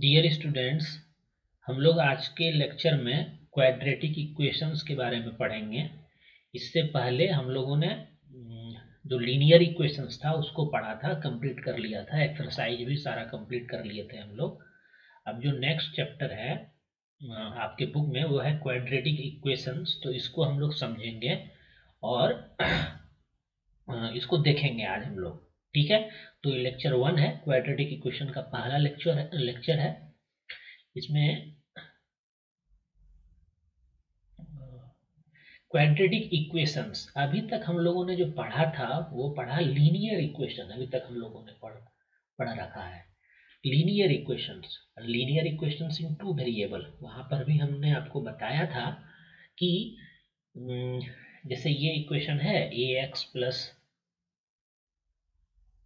Dear students, हम लोग आज के लेक्चर में क्वाड्रेटिक इक्वेशंस के बारे में पढ़ेंगे। इससे पहले हम लोगों ने जो लीनियर इक्वेशंस था उसको पढ़ा था, कंप्लीट कर लिया था, एक्सरसाइज भी सारा कंप्लीट कर लिए थे हम लोग। अब जो नेक्स्ट चैप्टर है आपके बुक में वो है क्वाड्रेटिक इक्वेशंस, तो इसको हम लोग समझेंगे और इसको देखेंगे आज हम लोग। ठीक है, तो ये लेक्चर 1 है, क्वाड्रेटिक इक्वेशन का पहला लेक्चर है। इसमें क्वाड्रेटिक इक्वेशंस अभी तक हम लोगों ने जो पढ़ा था वो पढ़ा लीनियर इक्वेशन। अभी तक हम लोगों ने पढ़ रखा है लीनियर इक्वेशंस इन टू वेरिएबल। वहां पर भी हमने आपको बताया था कि जैसे ये इक्वेशन है ए एक्स प्लस,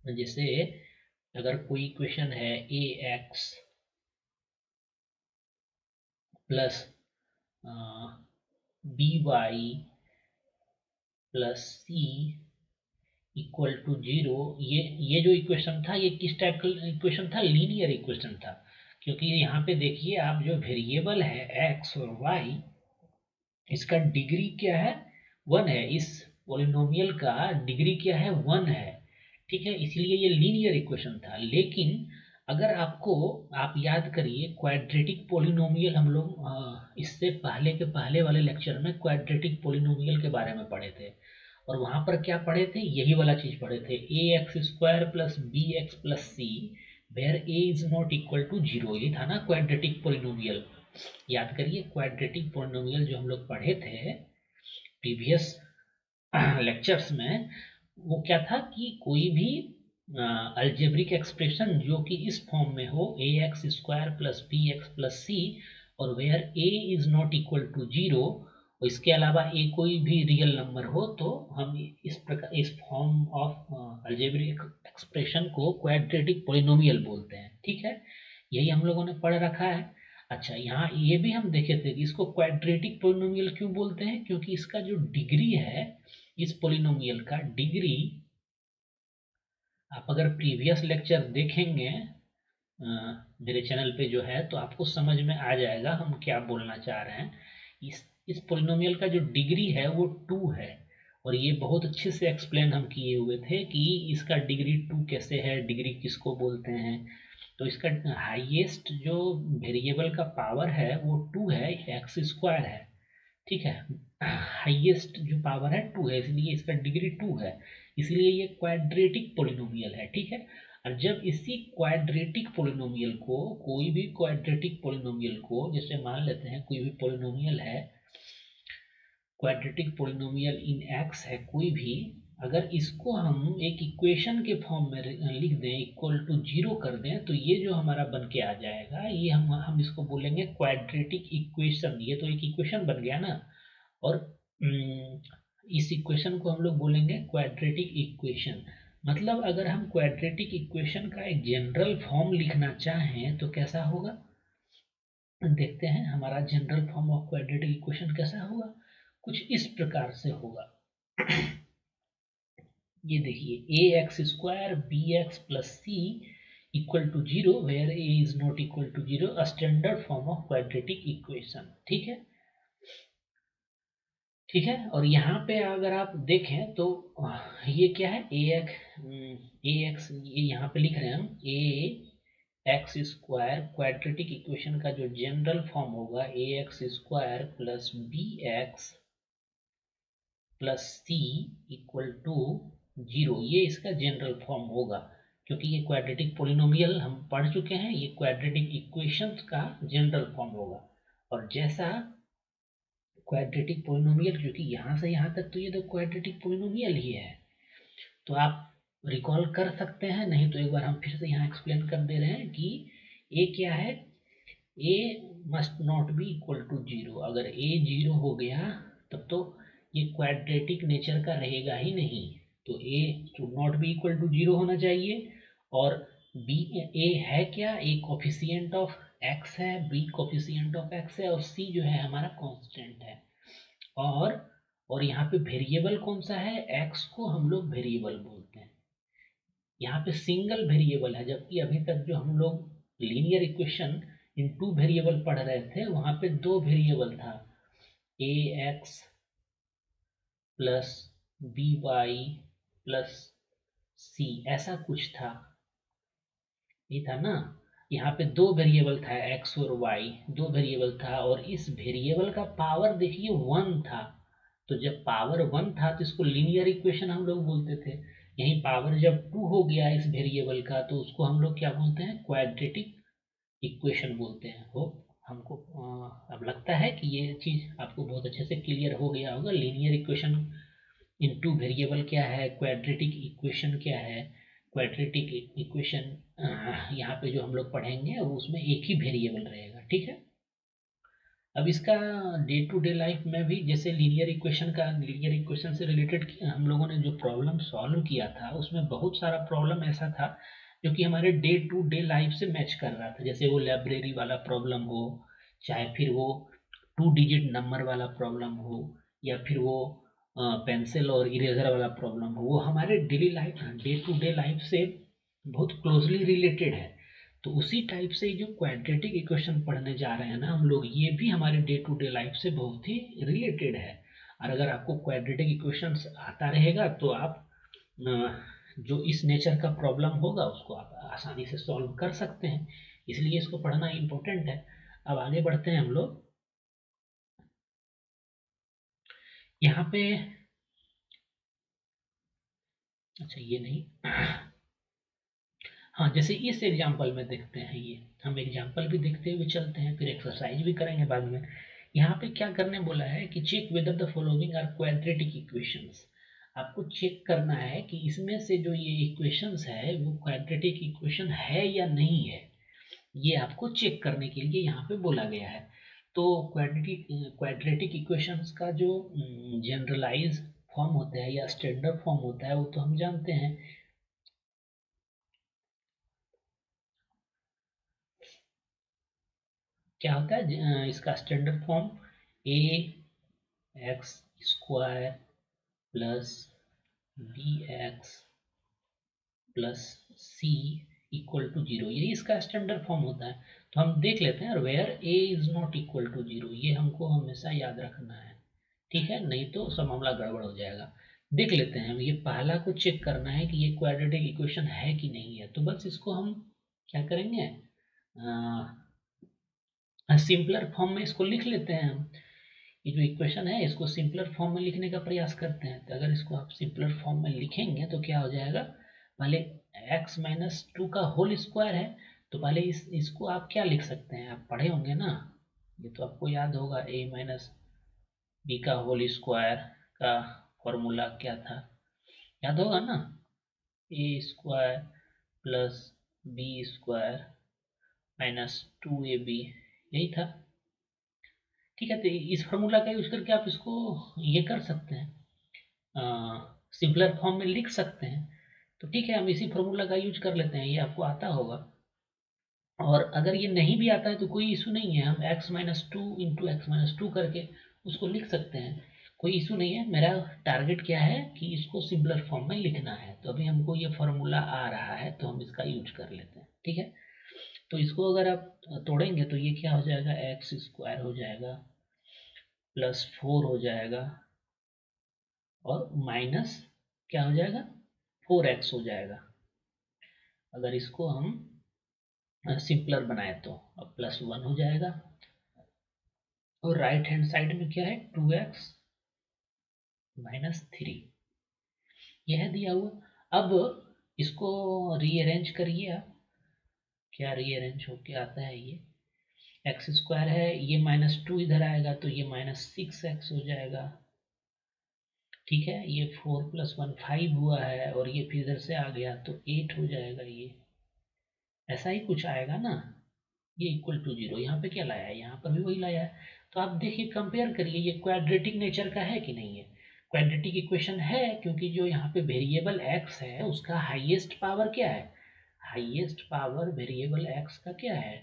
जैसे अगर कोई इक्वेशन है A X plus B Y plus C equal to zero, ये जो इक्वेशन था ये किस टाइप का इक्वेशन था? लीनियर इक्वेशन था। क्योंकि यहाँ पे देखिए आप, जो वेरिएबल है एक्स और वाई, इसका डिग्री क्या है? 1 है। इस पॉलिनोमियल का डिग्री क्या है? 1 है। ठीक है, इसलिए ये लीनियर इक्वेशन था। लेकिन अगर आप याद करिए, क्वाड्रेटिक पॉलिनोमियल हम लोग इससे पहले के पहले वाले लेक्चर में क्वाड्रेटिक पॉलिनोमियल के बारे में पढ़े थे। और वहां पर क्या पढ़े थे? यही वाला चीज पढ़े थे, A x square plus B x plus C where A is not equal to zero. ये था ना क्वाड्रेटिक पॉलिनोमियल। याद करिए, क्वाड्रेटिक पॉलिनोमियल जो हम लोग पढ़े थे प्रीवियस लेक्चर्स में, वो क्या था कि कोई भी अल्जेब्रिक एक्सप्रेशन जो कि इस फॉर्म में हो, A x square plus B x plus C, और where A is not equal to zero, और इसके अलावा ए कोई भी रियल नंबर हो, तो हम इस प्रकार इस फॉर्म ऑफ अल्जेब्रिक एक्सप्रेशन को क्वाड्रेटिक पॉलिनोमियल बोलते हैं। ठीक है, यही हम लोगों ने पढ़ रखा है। अच्छा, यहाँ ये भी हम देखे थे कि इसको क्वाड्रेटिक पॉलिनोमियल क्यों बोलते हैं? क्योंकि इसका जो डिग्री है, इस पॉलिनोमियल का डिग्री, आप अगर प्रीवियस लेक्चर देखेंगे मेरे चैनल पे जो है, तो आपको समझ में आ जाएगा हम क्या बोलना चाह रहे हैं। इस पॉलिनोमियल का जो डिग्री है वो 2 है। और ये बहुत अच्छे से एक्सप्लेन हम किए हुए थे कि इसका डिग्री 2 कैसे है, डिग्री किसको बोलते हैं। तो इसका हाईएस्ट जो वेरिएबल का पावर है वो 2 है, एक्स स्क्वायर है। ठीक है, हाईएस्ट जो पावर है 2 है, इसलिए इसका डिग्री 2 है, इसलिए ये क्वाड्रेटिक पोलिनोमियल है। ठीक है, और जब इसी क्वाड्रेटिक पोलिनोमियल को, कोई भी क्वाड्रेटिक पोलिनोमियल को, जैसे मान लेते हैं कोई भी पोलिनोमियल है, क्वाड्रेटिक पोलिनोमियल इन एक्स है कोई भी, अगर इसको हम एक इक्वेशन के फॉर्म में लिख दें, इक्वल टू जीरो कर दें, तो ये जो हमारा बन के आ जाएगा, ये हम इसको बोलेंगे क्वाड्रेटिक इक्वेशन। ये तो एक इक्वेशन बन गया ना। और इस इक्वेशन को हम लोग बोलेंगे क्वाड्रेटिक इक्वेशन। मतलब अगर हम क्वाड्रेटिक इक्वेशन का एक जनरल फॉर्म लिखना चाहें तो कैसा होगा? देखते हैं हमारा general form of quadratic equation कैसा होगा। कुछ इस प्रकार से होगा। ये देखिए, A x square B x plus C equal to zero where A is not equal to zero, standard form of quadratic equation. ठीक है, ठीक है। और यहाँ पे अगर आप देखें तो ये क्या है? ए एक्स, ये यहाँ पे लिख रहे हैं हम, A x square, quadratic equation का जो जनरल फॉर्म होगा, A x square plus B x plus C equal to zero, ये इसका जनरल फॉर्म होगा। क्योंकि ये क्वाड्रेटिक पोलिनोमियल हम पढ़ चुके हैं, ये क्वाड्रेटिक इक्वेशंस का जनरल फॉर्म होगा। और जैसा क्वाड्रेटिक पोलिनोमियल, क्योंकि यहाँ से यहाँ तक तो ये तो क्वाड्रेटिक पोलिनोमियल ही है, तो आप रिकॉल कर सकते हैं। नहीं तो एक बार हम फिर से यहाँ एक्सप्लेन कर दे रहे हैं कि ए क्या है। A must not be equal to zero. अगर ए जीरो हो गया तब तो ये क्वाड्रेटिक नेचर का रहेगा ही नहीं। तो A should not be equal to zero होना चाहिए। और बी, ए है क्या? ए कोफिशिएंट ऑफ एक्स है, बी कोफिशिएंट ऑफ एक्स है, और सी जो है हमारा कांस्टेंट है। और यहाँ पे वेरिएबल कौन सा है? एक्स को हम लोग वेरिएबल बोलते हैं। यहाँ पे सिंगल वेरिएबल है, जबकि अभी तक जो हम लोग लीनियर इक्वेशन इन 2 वेरिएबल पढ़ रहे थे, वहां पे 2 वेरिएबल था, A X plus B Y plus C, ऐसा कुछ था, ये था ना। यहाँ पे 2 वेरिएबल था, एक्स और वाई, 2 वेरिएबल था, और इस वेरिएबल का पावर देखिए 1 था। तो जब पावर 1 था तो इसको लीनियर इक्वेशन हम लोग बोलते थे। यही पावर जब 2 हो गया इस वेरिएबल का तो उसको हम लोग क्या बोलते हैं, क्वाड्रेटिक इक्वेशन बोलते हैं। हो हमको अब लगता है कि ये चीज आपको बहुत अच्छे से क्लियर हो गया होगा। लीनियर इक्वेशन इन 2 वेरिएबल क्या है, क्वाड्रेटिक इक्वेशन क्या है। क्वाड्रेटिक इक्वेशन यहाँ पे जो हम लोग पढ़ेंगे वो उसमें एक ही वेरिएबल रहेगा, ठीक है। अब इसका डे टू डे लाइफ में भी, जैसे लीनियर इक्वेशन से रिलेटेड हम लोगों ने जो प्रॉब्लम सॉल्व किया था उसमें बहुत सारा प्रॉब्लम ऐसा था जो कि हमारे डे टू डे लाइफ से मैच कर रहा था। जैसे वो लाइब्रेरी वाला प्रॉब्लम हो, चाहे फिर वो 2 डिजिट नंबर वाला प्रॉब्लम हो, या फिर वो पेंसिल और इरेजर वाला प्रॉब्लम हो, वो हमारे daily life day to day life से बहुत क्लोजली रिलेटेड है। तो उसी टाइप से जो क्वाड्रेटिक इक्वेशन पढ़ने जा रहे हैं ना हम लोग, ये भी हमारे डे टू डे लाइफ से बहुत ही रिलेटेड है। और अगर आपको क्वाड्रेटिक इक्वेशंस आता रहेगा तो आप जो इस नेचर का प्रॉब्लम होगा उसको आप आसानी से सॉल्व कर सकते हैं, इसलिए इसको पढ़ना इम्पोर्टेंट है। अब आगे बढ़ते हैं हम लोग। यहाँ पे अच्छा ये नहीं, हाँ जैसे इस एग्जाम्पल में देखते हैं, ये हम एग्जाम्पल भी देखते हुए चलते हैं, फिर एक्सरसाइज भी करेंगे बाद में। यहाँ पे क्या करने बोला है कि check whether the following are quadratic equations. आपको चेक करना है कि इसमें से जो ये इक्वेशंस है वो क्वाड्रेटिक इक्वेशन है या नहीं है, ये आपको चेक करने के लिए यहाँ पे बोला गया है। तो क्वाड्रेटिक इक्वेशंस का जो जनरलाइज फॉर्म होता है या स्टैंडर्ड फॉर्म होता है वो तो हम जानते हैं। क्या होता है इसका standard form, a x square plus B x plus C equal to zero, यही इसका स्टैंडर्ड फॉर्म होता है। तो हम देख लेते हैं, where A is not equal to zero, ये हमको हमेशा याद रखना है, ठीक है, नहीं तो सब मामला गड़बड़ हो जाएगा। देख लेते हैं, हम ये पहला को चेक करना है कि ये क्वाड्रेटिक इक्वेशन है कि नहीं है। तो बस इसको हम क्या करेंगे, सिंपलर फॉर्म में इसको लिख लेते हैं हम। ये जो इक्वेशन है इसको सिंपलर फॉर्म में लिखने का प्रयास करते हैं। तो अगर इसको आप सिंपलर फॉर्म में लिखेंगे तो क्या हो जाएगा, पहले x माइनस टू का होल स्क्वायर है, तो पहले इसको आप क्या लिख सकते हैं, आप पढ़े होंगे ना, ये तो आपको याद होगा, a माइनस बी का होल स्क्वायर का फॉर्मूला क्या था, याद होगा ना, A square plus B square minus 2ab, यही था। ठीक है, तो इस फॉर्मूला का यूज करके आप इसको ये कर सकते हैं, सिंपलर फॉर्म में लिख सकते हैं। तो ठीक है, हम इसी फॉर्मूला का यूज कर लेते हैं, ये आपको आता होगा। और अगर ये नहीं भी आता है तो कोई इशू नहीं है, हम x minus two into x minus to करके उसको लिख सकते हैं, कोई इशू नहीं है। मेरा टारगेट क्या है कि इसको सिंपलर फॉर्म में लिखना है, तो अभी हमको ये फॉर्मूला आ रहा है तो हम इसका यूज कर लेते हैं, ठीक है। तो इसको अगर आप तोड़ेंगे तो ये क्या हो जाएगा, एक्स स्क्वायर हो जाएगा प्लस 4 हो जाएगा और माइनस क्या हो जाएगा, 4x हो जाएगा। अगर इसको हम सिंपलर बनाए तो अब प्लस 1 हो जाएगा, और राइट हैंड साइड में क्या है, 2x माइनस 3, यह है दिया हुआ। अब इसको रीअरेंज करिए आप, क्या रीअरेंज होके आता है, ये एक्स स्क्वायर है, ये माइनस 2 इधर आएगा तो ये माइनस 6x हो जाएगा, ठीक है। ये 4 प्लस 1 5 हुआ है, और ये फिर इधर से आ गया तो 8 हो जाएगा, ये ऐसा ही कुछ आएगा ना। ये इक्वल टू जीरो, यहाँ पे क्या लाया है, यहाँ पर भी वही लाया है। तो आप देखिए, कंपेयर करिए, ये क्वाड्रेटिक नेचर का है कि नहीं है। क्वाड्रेटिक इक्वेशन है, क्योंकि जो यहाँ पे वेरिएबल x है उसका हाईएस्ट पावर क्या है, हाईएस्ट पावर वेरिएबल x का क्या है,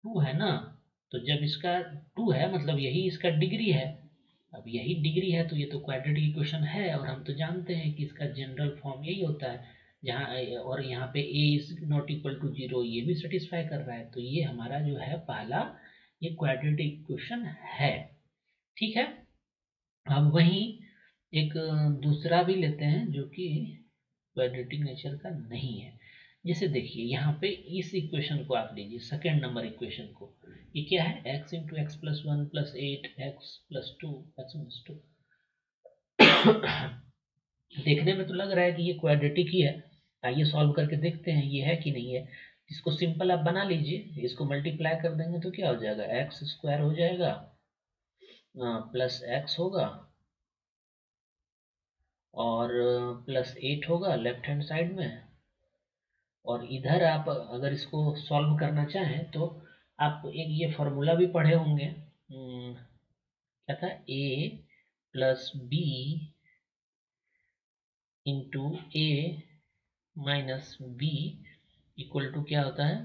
2 है ना। तो जब इसका 2 है मतलब यही इसका डिग्री है, अब यही डिग्री है तो ये तो क्वाड्रेटिक इक्वेशन है। और हम तो जानते हैं कि इसका जनरल फॉर्म यही होता है, जहाँ और यहाँ पे a is not equal to 0 ये भी सेटिस्फाई कर रहा है। तो ये हमारा जो है पहला ये क्वाड्रेटिक इक्वेशन है। ठीक है, अब वहीं एक दूसरा भी लेते हैं जो कि क्वाड्रेटिक नेचर का नहीं है। जैसे देखिए यहाँ पे इस इक्वेशन को आप लीजिए, सेकेंड नंबर इक्वेशन को, ये क्या है, x into x plus one plus eight x plus two x minus two. देखने में तो लग रहा है कि ये क्वाड्रेटिक ही है। आइए सॉल्व करके देखते हैं ये है कि नहीं है। इसको सिंपल आप बना लीजिए, इसको मल्टीप्लाई कर देंगे तो क्या हो जाएगा, एक्स स्क्वायर हो जाएगा प्लस एक्स होगा और प्लस 8 होगा लेफ्ट हैंड साइड में। और इधर आप अगर इसको सॉल्व करना चाहें तो आप एक ये फॉर्मूला भी पढ़े होंगे, क्या था, a plus b into a minus b equal to क्या होता है,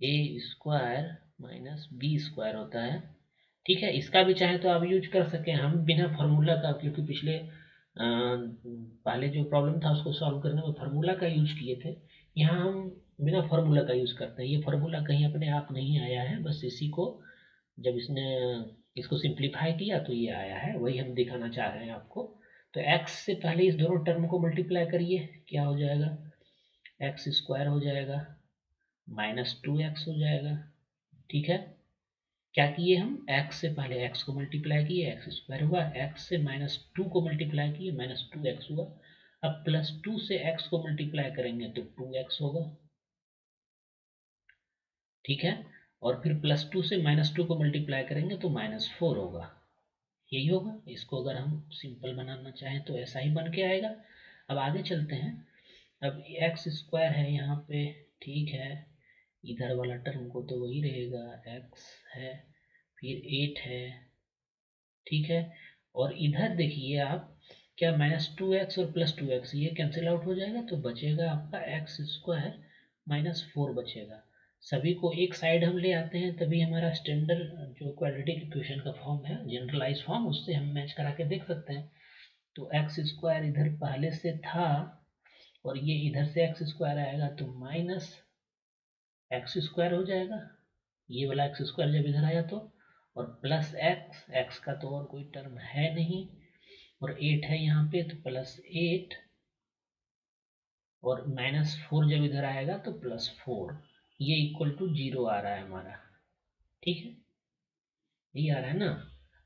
ए स्क्वायर माइनस बी स्क्वायर होता है। ठीक है, इसका भी चाहे तो आप यूज कर सकें, हम बिना फार्मूला का, क्योंकि पिछले पहले जो प्रॉब्लम था उसको सॉल्व करने में फार्मूला का यूज किए थे। यहाँ हम बिना फार्मूला का यूज करते हैं। ये फार्मूला कहीं अपने आप नहीं आया है, बस इसी को जब इसने इसको सिंप्लीफाई किया तो ये आया है, वही हम दिखाना चाह रहे हैं आपको। तो x से पहले इस दोनों टर्म को मल्टीप्लाई करिए, क्या हो जाएगा, एक्स स्क्वायर हो जाएगा माइनस 2x हो जाएगा। ठीक है, क्या किए हम, x से पहले x को मल्टीप्लाई किए, एक्स स्क्वायर हुआ, x से माइनस 2 को मल्टीप्लाई किए, माइनस 2x हुआ। अब प्लस 2 से x को मल्टीप्लाई करेंगे तो 2x होगा। ठीक है, और फिर प्लस 2 से माइनस 2 को मल्टीप्लाई करेंगे तो माइनस 4 होगा, यही होगा। इसको अगर हम सिंपल बनाना चाहें तो ऐसा ही बन के आएगा। अब आगे चलते हैं। अब एक्स स्क्वायर है यहाँ पे, ठीक है, इधर वाला टर्म को तो वही रहेगा, एक्स है, फिर 8 है, ठीक है, और इधर देखिए आप, क्या -2x और +2x ये कैंसिल आउट हो जाएगा तो बचेगा आपका एक्स स्क्वायर -4 बचेगा। सभी को एक साइड हम ले आते हैं, तभी हमारा स्टैंडर्ड जो क्वाड्रेटिक इक्वेशन का फॉर्म है, जनरलाइज फॉर्म, उससे हम मैच करा के देख सकते हैं। तो एक्स स्क्वायर इधर पहले से था और ये इधर से एक्स स्क्वायर आएगा तो माइनस एक्स स्क्वायर हो जाएगा, ये वाला एक्स स्क्वायर जब इधर आया तो, और प्लस एक्स, एक्स का तो और कोई टर्म है नहीं, और 8 है यहाँ पे तो +8, और -4 जब इधर आएगा तो +4, ये इक्वल टू 0 आ रहा है हमारा। ठीक है, ये आ रहा है ना।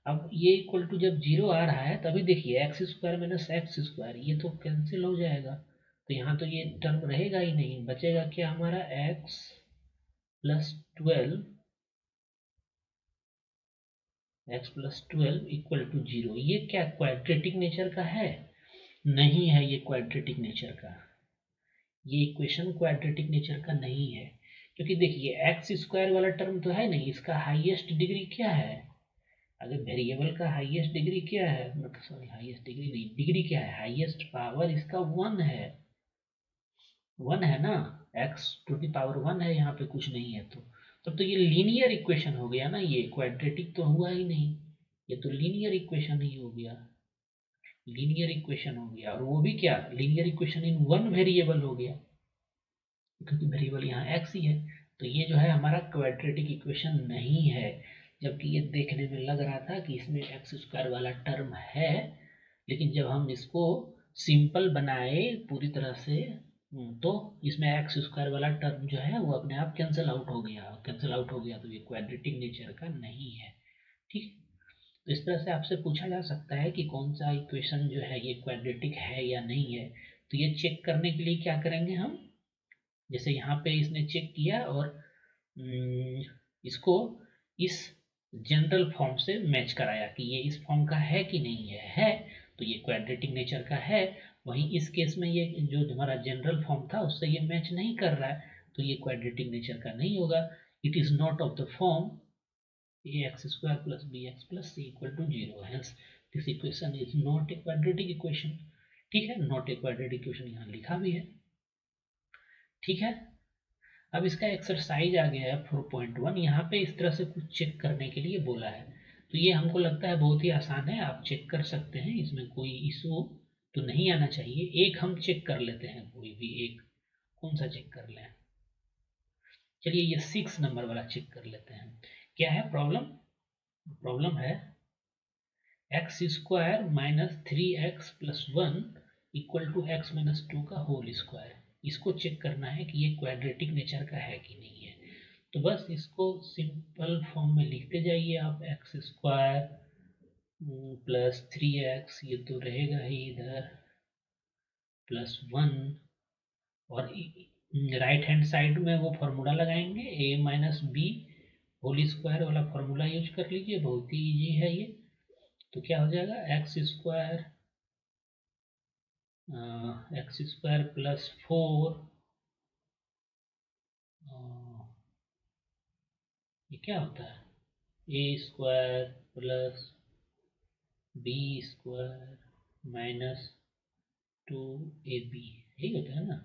अब ये इक्वल टू जब 0 आ रहा है तभी देखिए x square minus x square ये तो कैंसिल हो जाएगा, तो यहाँ तो ये टर्म रहेगा ही नहीं, बचेगा क्या हमारा, x plus 12 x plus 12 equal to 0। ये क्या क्वाड्रेटिक नेचर का है, नहीं है ये क्वाड्रेटिक नेचर का, ये इक्वेशन क्वाड्रेटिक नेचर का नहीं है। क्योंकि देखिए एक्स स्क्वायर वाला टर्म तो है नहीं, इसका हाईएस्ट डिग्री क्या है, अगर वेरिएबल का हाईएस्ट डिग्री क्या है, मतलब सॉरी हाईएस्ट डिग्री नहीं, डिग्री क्या है, हाईएस्ट पावर इसका 1 है, 1 है ना, एक्स टू द पावर 1 है, यहाँ पे कुछ नहीं है तो तब तो ये लीनियर इक्वेशन हो गया ना, ये क्वाड्रेटिक तो हुआ ही नहीं, ये तो लीनियर इक्वेशन ही हो गया, लीनियर इक्वेशन हो गया, और वो भी क्या, linear equation in one variable हो गया, क्योंकि वेरिएबल यहाँ एक्स ही है। तो ये जो है हमारा क्वाड्रेटिक इक्वेशन नहीं है, जबकि ये देखने में लग रहा था कि इसमें एक्स स्क्वायर वाला टर्म है, लेकिन जब हम इसको सिंपल बनाए पूरी तरह से तो इसमें एक्स स्क्वायर वाला टर्म जो है वो अपने आप कैंसिल आउट हो गया, कैंसिल आउट हो गया, तो ये क्वाड्रेटिक नेचर का नहीं है। ठीक, तो इस तरह से आपसे पूछा जा सकता है कि कौन सा इक्वेशन जो है ये क्वाड्रेटिक है या नहीं है। तो ये चेक करने के लिए क्या करेंगे हम, जैसे यहाँ पे इसने चेक किया और इसको इस जनरल फॉर्म से मैच कराया कि ये इस फॉर्म का है कि नहीं है तो ये क्वाड्रेटिक नेचर का है। वहीं इस केस में ये जो हमारा जनरल फॉर्म था उससे ये मैच नहीं कर रहा है, तो ये क्वाड्रेटिक नेचर का नहीं होगा। It is not of the form ax square plus bx plus c equal to 0, hence this equation is not a quadratic equation। ठीक है, नॉट ए क्वाड्रेटिक इक्वेशन यहाँ लिखा भी है। ठीक है, अब इसका एक्सरसाइज आ गया है 4.1, यहाँ पे इस तरह से कुछ चेक करने के लिए बोला है, तो ये हमको लगता है बहुत ही आसान है, आप चेक कर सकते हैं, इसमें कोई इशू तो नहीं आना चाहिए। एक हम चेक कर लेते हैं, कोई भी एक, कौन सा चेक कर लें? चलिए ये 6 नंबर वाला चेक कर लेते हैं। क्या है प्रॉब्लम? प्रॉब्लम है x square minus 3x plus 1 equal to x minus 2 का होल स्क्वायर। इसको चेक करना है कि ये क्वाड्रेटिक नेचर का है कि नहीं है। तो बस इसको सिंपल फॉर्म में लिखते जाइए आप, एक्स स्क्वायर प्लस 3x, ये तो रहेगा ही इधर, प्लस 1, और राइट हैंड साइड में वो फॉर्मूला लगाएंगे, a minus b whole square वाला फॉर्मूला यूज कर लीजिए, बहुत ही इजी है ये। तो क्या हो जाएगा, एक्स स्क्वायर प्लस 4, ये क्या होता है, ए square plus B square minus 2ab, यही होता है ना।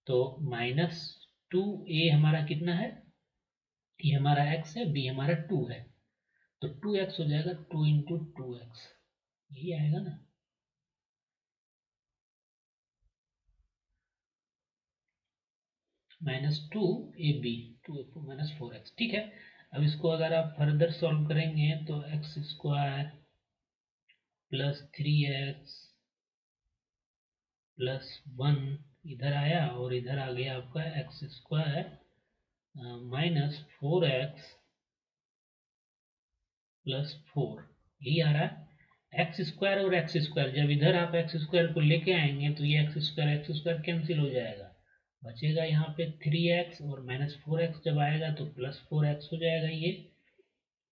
तो -2a हमारा कितना है, ये हमारा x है, b हमारा 2 है, तो 2x हो जाएगा, 2 इंटू 2x, यही आएगा ना। -2ab, 2 माइनस 4x, ठीक है। अब इसको अगर आप फर्दर सॉल्व करेंगे तो x square plus 3x plus 1 इधर आया, और इधर आ गया आपका x square minus 4x plus 4, यही आ रहा है। एक्स स्क्वायर और एक्स स्क्वायर, जब इधर आप एक्स स्क्वायर को लेके आएंगे तो ये एक्स स्क्वायर कैंसिल हो जाएगा, बचेगा यहाँ पे 3x, और -4x जब आएगा तो +4x हो जाएगा ये,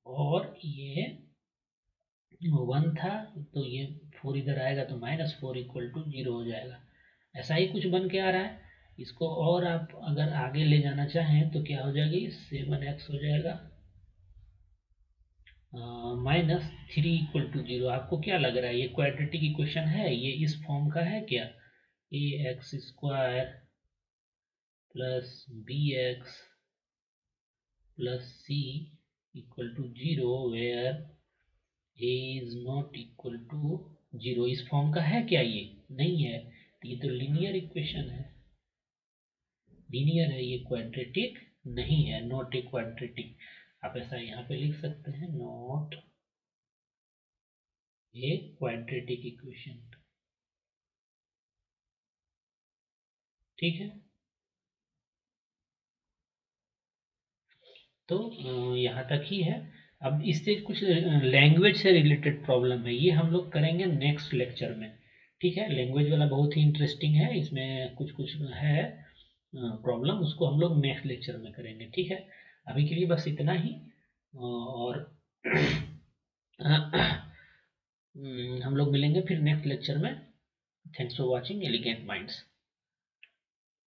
और ये 1 था तो ये 4 इधर आएगा तो -4 इक्वल टू 0 हो जाएगा। ऐसा ही कुछ बन के आ रहा है। इसको और आप अगर आगे ले जाना चाहें तो क्या हो जाएगी, 7x हो जाएगा -3 इक्वल टू 0। आपको क्या लग रहा है, ये क्वाड्रेटिक इक्वेशन है, ये इस फॉर्म का है क्या, ax square plus bx plus c equal to 0 where a is not equal to 0, इस फॉर्म का है क्या, ये नहीं है। तो ये तो लीनियर इक्वेशन है, लीनियर है, ये क्वाड्रेटिक नहीं है, नॉट ए क्वाड्रेटिक। आप ऐसा यहाँ पे लिख सकते हैं, नॉट ए क्वाड्रेटिक इक्वेशन, ठीक है। तो यहाँ तक ही है। अब इससे कुछ लैंग्वेज से रिलेटेड प्रॉब्लम है, ये हम लोग करेंगे नेक्स्ट लेक्चर में, ठीक है। लैंग्वेज वाला बहुत ही इंटरेस्टिंग है, इसमें कुछ कुछ है प्रॉब्लम, उसको हम लोग नेक्स्ट लेक्चर में करेंगे, ठीक है। अभी के लिए बस इतना ही, और हम लोग मिलेंगे फिर नेक्स्ट लेक्चर में। Thanks for watching elegant minds.